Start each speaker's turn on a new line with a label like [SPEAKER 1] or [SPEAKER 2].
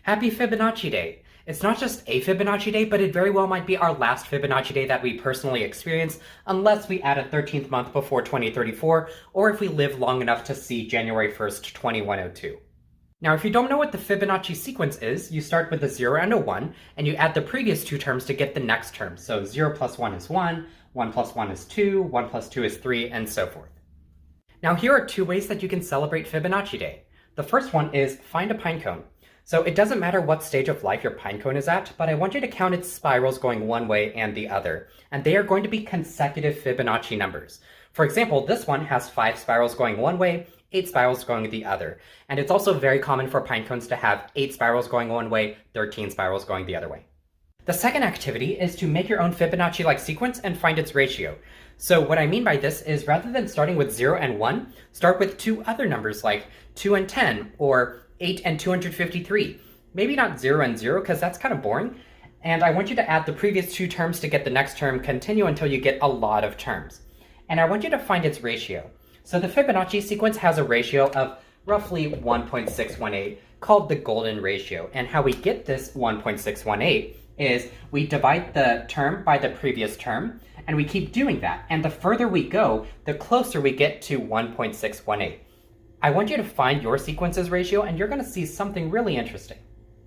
[SPEAKER 1] Happy Fibonacci Day! It's not just a Fibonacci Day, but it very well might be our last Fibonacci Day that we personally experience, unless we add a 13th month before 2034, or if we live long enough to see January 1st, 2102. Now, if you don't know what the Fibonacci sequence is, you start with a 0 and a 1, and you add the previous two terms to get the next term. So 0 plus 1 is 1, 1 plus 1 is 2, 1 plus 2 is 3, and so forth. Now, here are two ways that you can celebrate Fibonacci Day. The first one is find a pine cone. So it doesn't matter what stage of life your pine cone is at, but I want you to count its spirals going one way and the other. And they are going to be consecutive Fibonacci numbers. For example, this one has 5 spirals going one way, 8 spirals going the other. And it's also very common for pine cones to have 8 spirals going one way, 13 spirals going the other way. The second activity is to make your own Fibonacci-like sequence and find its ratio. So what I mean by this is rather than starting with 0 and 1, start with two other numbers like 2 and 10 or 8 and 253. Maybe not 0 and 0 because that's kind of boring. And I want you to add the previous two terms to get the next term, continue until you get a lot of terms. And I want you to find its ratio. So the Fibonacci sequence has a ratio of roughly 1.618 called the golden ratio. And how we get this 1.618 is we divide the term by the previous term, and we keep doing that. And the further we go, the closer we get to 1.618. I want you to find your sequence's ratio, and you're going to see something really interesting.